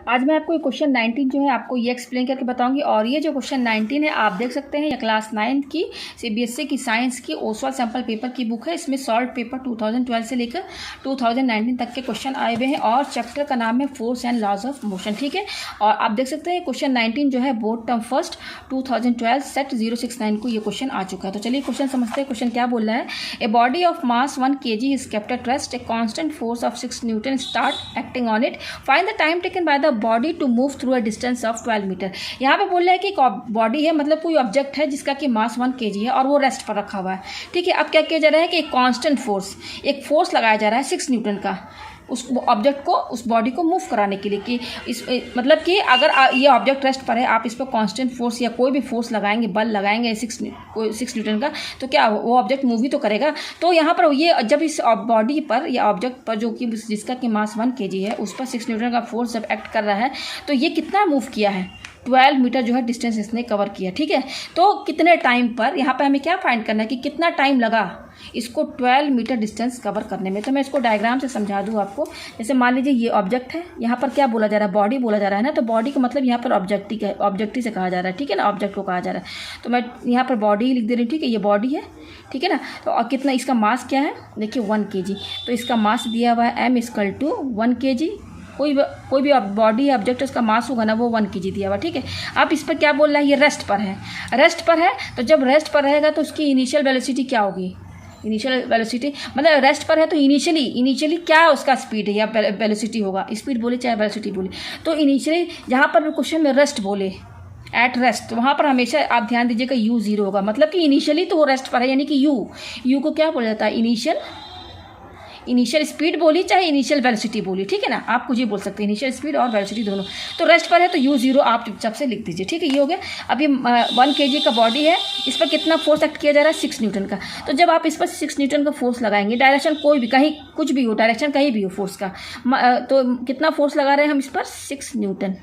आज मैं आपको ये क्वेश्चन 19 जो है आपको ये एक्सप्लेन करके बताऊंगी। और ये जो क्वेश्चन 19 है आप देख सकते हैं, ये क्लास 9 की सीबीएसई की साइंस की ओसवाल सैम्पल पेपर की बुक है। इसमें सॉल्व पेपर 2012 से लेकर 2019 तक के क्वेश्चन आए हुए हैं और चैप्टर का नाम है force and laws of motion. ठीक है, और आप देख सकते हैं क्वेश्चन 19 जो है बोर्ड टर्म फर्स्ट 2012 सेट 069 को ये क्वेश्चन आ चुका है। तो चलिए क्वेश्चन समझते हैं। क्वेश्चन क्या बोल रहा है, a body of mass 1 kg is kept at rest, a constant force of 6 newton start acting on it, find the time taken by the body to move through a distance of 12 metre. यहाँ पे बोल रहा है कि body है, मतलब कोई object है जिसका कि मास 1 kg है और वो रेस्ट पर रखा हुआ है। ठीक है, अब क्या किया जा रहा है कि एक कांस्टेंट फोर्स, एक फोर्स लगाया जा रहा है 6 न्यूटन का उस ऑब्जेक्ट को, उस बॉडी को मूव कराने के लिए कि इस मतलब कि अगर ये ऑब्जेक्ट रेस्ट पर है, आप इस पर कांस्टेंट फोर्स या कोई भी फोर्स लगाएंगे, बल लगाएंगे 6 न्यूटन का, तो क्या वो ऑब्जेक्ट मूव ही तो करेगा। तो यहाँ पर ये जब इस बॉडी पर या ऑब्जेक्ट पर जो कि जिसका कि मास 1 kg है उस पर 6 न्यूटन का फोर्स जब एक्ट कर रहा है तो ये कितना मूव किया है, 12 मीटर जो है डिस्टेंस इसने कवर किया। ठीक है, तो कितने टाइम पर, यहाँ पे हमें क्या फाइंड करना है कि कितना टाइम लगा इसको 12 मीटर डिस्टेंस कवर करने में। तो मैं इसको डायग्राम से समझा दूँ आपको। जैसे मान लीजिए ये ऑब्जेक्ट है, यहाँ पर क्या बोला जा रहा है, बॉडी बोला जा रहा है ना, तो बॉडी का मतलब यहाँ पर ऑब्जेक्टिव से कहा जा रहा है। ठीक है ना, ऑब्जेक्ट को कहा जा रहा है, तो मैं यहाँ पर बॉडी लिख दे रही हूँ। ठीक है, ये बॉडी है, ठीक है ना। तो और कितना इसका मास क्या है, देखिए 1 kg, तो इसका मास दिया हुआ है m=1 kg। कोई भी बॉडी ऑब्जेक्ट उसका मास होगा ना वो 1 kg दिया हुआ। ठीक है, आप इस पर क्या बोल रहा है, ये रेस्ट पर है, रेस्ट पर है, तो जब रेस्ट पर रहेगा तो उसकी इनिशियल वेलोसिटी क्या होगी, इनिशियल वेलोसिटी मतलब रेस्ट पर है तो इनिशियली क्या है उसका स्पीड है या वेलोसिटी होगा, स्पीड बोले चाहे वेलोसिटी बोले, तो इनिशियली जहाँ पर क्वेश्चन में रेस्ट बोले एट रेस्ट, तो वहाँ पर हमेशा आप ध्यान दीजिएगा u0 होगा, मतलब कि इनिशियली तो वो रेस्ट पर है, यानी कि यू को क्या बोला जाता है, इनिशियल स्पीड बोली चाहे इनिशियल वेलोसिटी बोली। ठीक है ना, आप कुछ ही बोल सकते हैं, इनिशियल स्पीड और वेलोसिटी दोनों। तो रेस्ट पर है तो u0 आप चुपचाप से लिख दीजिए। ठीक है, ये हो गया। अब ये 1 kg का बॉडी है, इस पर कितना फोर्स एक्ट किया जा रहा है, 6 न्यूटन का। तो जब आप इस पर 6 न्यूटन का फोर्स लगाएंगे, डायरेक्शन कोई भी, कहीं कुछ भी हो, डायरेक्शन कहीं भी हो फोर्स का, तो कितना फोर्स लगा रहे हैं हम इस पर, 6 न्यूटन।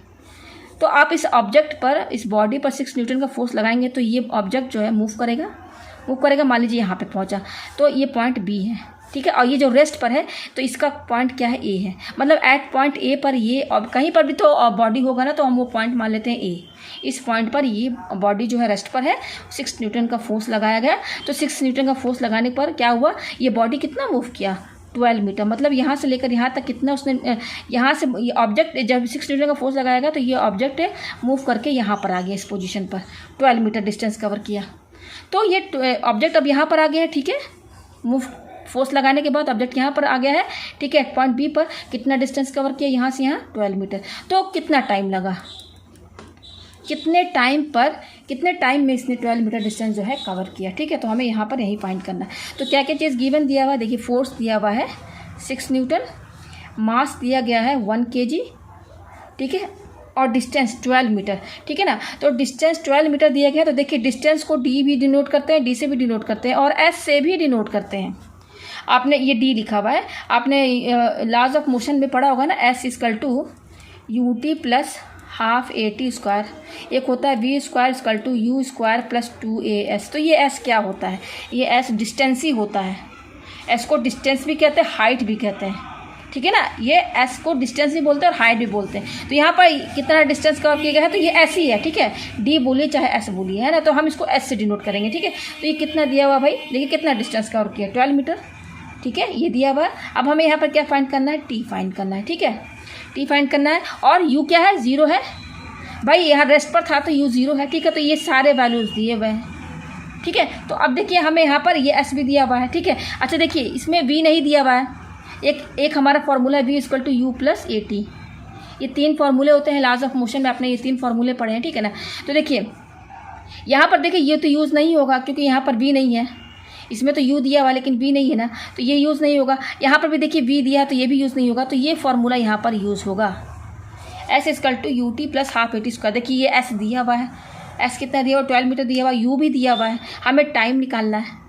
तो आप इस ऑब्जेक्ट पर, इस बॉडी पर 6 न्यूटन का फोर्स लगाएंगे तो ये ऑब्जेक्ट जो है मूव करेगा। मान लीजिए यहाँ पे पहुँचा तो ये पॉइंट बी है। ठीक है, और ये जो रेस्ट पर है तो इसका पॉइंट क्या है, ए है, मतलब एट पॉइंट ए पर ये, और कहीं पर भी तो बॉडी होगा ना तो हम वो पॉइंट मान लेते हैं ए। इस पॉइंट पर ये बॉडी जो है रेस्ट पर है, 6 न्यूटन का फोर्स लगाया गया। तो 6 न्यूटन का फोर्स लगाने पर क्या हुआ, ये बॉडी कितना मूव किया, 12 मीटर, मतलब यहाँ से लेकर यहाँ तक कितना उसने, यहाँ से ये ऑब्जेक्ट जब 6 न्यूटन का फोर्स लगाएगा तो ये ऑब्जेक्ट है मूव करके यहाँ पर आ गया, इस पोजीशन पर 12 मीटर डिस्टेंस कवर किया। तो ये ऑब्जेक्ट अब यहाँ पर आ गया है। ठीक है, मूव फोर्स लगाने के बाद ऑब्जेक्ट यहाँ पर आ गया है। ठीक है, पॉइंट बी पर कितना डिस्टेंस कवर किया, यहाँ से यहाँ 12 मीटर। तो कितना टाइम लगा, कितने टाइम में इसने 12 मीटर डिस्टेंस जो है कवर किया। ठीक है, तो हमें यहाँ पर यही फाइंड करना है। तो क्या क्या चीज़ गिवन दिया हुआ है, देखिए फोर्स दिया हुआ है 6 न्यूटन, मास दिया गया है 1 kg, ठीक है, और डिस्टेंस 12 मीटर। ठीक है ना, तो डिस्टेंस 12 मीटर दिया गया। तो देखिए डिस्टेंस को डी भी डिनोट करते हैं, डी से भी डिनोट करते हैं और एस से भी डिनोट करते हैं। आपने ये डी लिखा हुआ है, आपने लॉज ऑफ मोशन में पढ़ा होगा ना, S=ut प्लस हाफ AT², एक होता है v²=u² प्लस 2as। तो ये s क्या होता है, ये s डिस्टेंस ही होता है। s को डिस्टेंस भी कहते हैं, हाइट भी कहते हैं। ठीक है ना, ये s को डिस्टेंस भी बोलते हैं और हाइट भी बोलते हैं। तो यहाँ पर कितना डिस्टेंस कवर किया गया है, तो ये s ही है। ठीक है, d बोलिए चाहे s बोलिए, है ना, तो हम इसको s से डिनोट करेंगे। ठीक है, तो ये कितना दिया हुआ भाई, देखिए कितना डिस्टेंस कवर किया, 12 मीटर। ठीक है, ये दिया हुआ। अब हमें यहाँ पर क्या फाइंड करना है, t फाइंड करना है। ठीक है, t फाइंड करना है और u क्या है, 0 है भाई, यहाँ रेस्ट पर था तो u0 है। ठीक है, तो ये सारे वैल्यूज़ दिए हुए हैं। ठीक है, तो अब देखिए हमें यहाँ पर ये s भी दिया हुआ है। ठीक है, अच्छा देखिए इसमें v नहीं दिया हुआ है, एक हमारा फॉर्मूला है v=u + at। ये 3 फार्मूले होते हैं लॉज ऑफ मोशन में, आपने ये 3 फार्मूले पढ़े हैं। ठीक है ना, तो देखिए यहाँ पर देखिए ये तो यूज़ नहीं होगा क्योंकि यहाँ पर v नहीं है, इसमें तो u दिया हुआ लेकिन v नहीं है ना, तो ये यूज़ नहीं होगा। यहाँ पर भी देखिए v दिया है तो ये भी यूज़ नहीं होगा, तो ये फार्मूला यहाँ पर यूज़ होगा, S=ut प्लस हाफ AT²। देखिए ये s दिया हुआ है, s कितना दिया हुआ, 12 मीटर दिया हुआ, u भी दिया हुआ है, हमें टाइम निकालना है।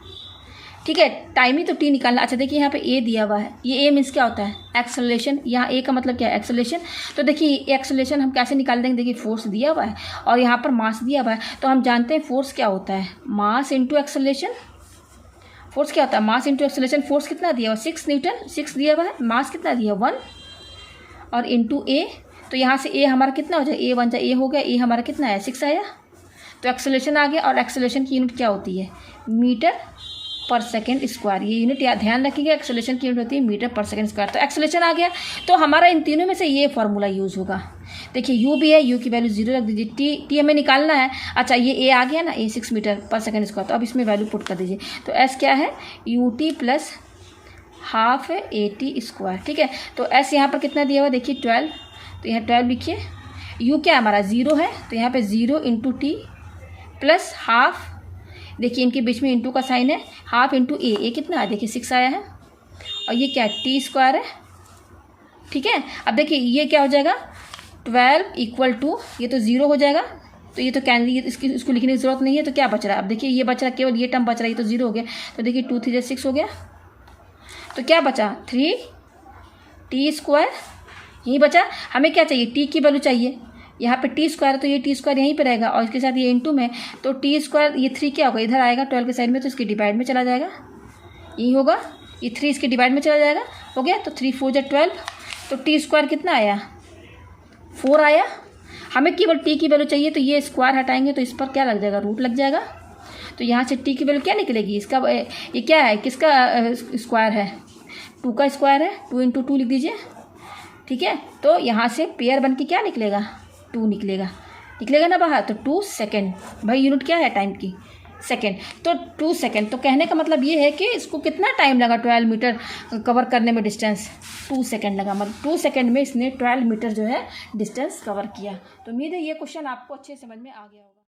ठीक है, टाइम ही तो t निकालना। अच्छा देखिए यहाँ पे a दिया हुआ है, ये a मीन्स क्या होता है, एक्सेलरेशन। यहाँ a का मतलब क्या है, एक्सेलरेशन। तो देखिए एक्सेलरेशन हम कैसे निकाल देंगे, देखिए फोर्स दिया हुआ है और यहाँ पर मास दिया हुआ है, तो हम जानते हैं फोर्स क्या होता है, मास इंटू एक्सेलरेशन। फोर्स क्या होता है, मास इंटू एक्सेलरेशन। फोर्स कितना दिया हुआ, 6 न्यूटन, 6 दिया हुआ है, मास कितना दिया 1 और इंटू a तो यहाँ से ए हमारा कितना हो जाए, ए बन जाए, ए हो गया, ए हमारा कितना है 6 आया। तो एक्सेलरेशन आ गया, और एक्सेलरेशन की यूनिट क्या होती है, मीटर पर सेकेंड स्क्वायर। ये यूनिट याद ध्यान रखिएगा, एक्सेलरेशन की यूनिट होती है मीटर पर सेकेंड स्क्वायर। तो एक्सेलरेशन आ गया, तो हमारा इन तीनों में से ये फार्मूला यूज़ होगा। देखिए यू भी है, यू की वैल्यू 0 रख दीजिए, टी हमें निकालना है। अच्छा ये ए आ गया ना, ए 6 मीटर पर सेकेंड स्क्वायर, तो अब इसमें वैल्यू पुट कर दीजिए। तो एस क्या है, यू टी प्लस हाफ है ए टी स्क्वायर, ठीक है। तो एस यहाँ पर कितना दिया हुआ देखिए 12, तो यहाँ 12 लिखिए। यू क्या हमारा 0 है, तो यहाँ पे 0 इंटू टी प्लस हाफ, देखिए इनके बीच में इंटू का साइन है, हाफ इंटू ए कितना है देखिए 6 आया है, और ये क्या है टी स्क्वायर है, ठीक है। अब देखिए ये क्या हो जाएगा 12 इक्वल टू, ये तो 0 हो जाएगा, तो ये तो कैंसिल, इसको लिखने की जरूरत नहीं है। तो क्या बच रहा है, अब देखिए ये बच रहा है, केवल ये टर्म बच रहा है, ये तो 0 हो गया। तो देखिए 2 3 6 हो गया, तो क्या बचा 3 टी स्क्वायर, यही बचा। हमें क्या चाहिए, टी की वैल्यू चाहिए, यहाँ पे टी स्क्वायर है, तो ये टी स्क्वायर यहीं पे रहेगा, और इसके साथ ये इंटू में, तो टी स्क्वायर ये 3 क्या होगा, इधर आएगा 12 के साइड में, तो इसके डिवाइड में चला जाएगा, यही होगा, ये 3 इसके डिवाइड में चला जाएगा, हो गया। तो 3 4 12, तो टी स्क्वायर कितना आया 4 आया। हमें केवल टी की वैल्यू चाहिए, तो ये स्क्वायर हटाएंगे तो इस पर क्या लग जाएगा, रूट लग जाएगा। तो यहाँ से टी की वैल्यू क्या निकलेगी, इसका ये क्या है, किसका स्क्वायर है, 2 का स्क्वायर है, 2 इंटू 2 लिख दीजिए, ठीक है। तो यहाँ से पेयर बन के क्या निकलेगा, 2 निकलेगा ना बाहर। तो 2 सेकेंड, भाई यूनिट क्या है टाइम की, सेकेंड। तो 2 सेकेंड, तो कहने का मतलब ये है कि इसको कितना टाइम लगा 12 मीटर कवर करने में, डिस्टेंस 2 सेकेंड लगा, मतलब 2 सेकेंड में इसने 12 मीटर जो है डिस्टेंस कवर किया। तो उम्मीद है ये क्वेश्चन आपको अच्छे समझ में आ गया होगा।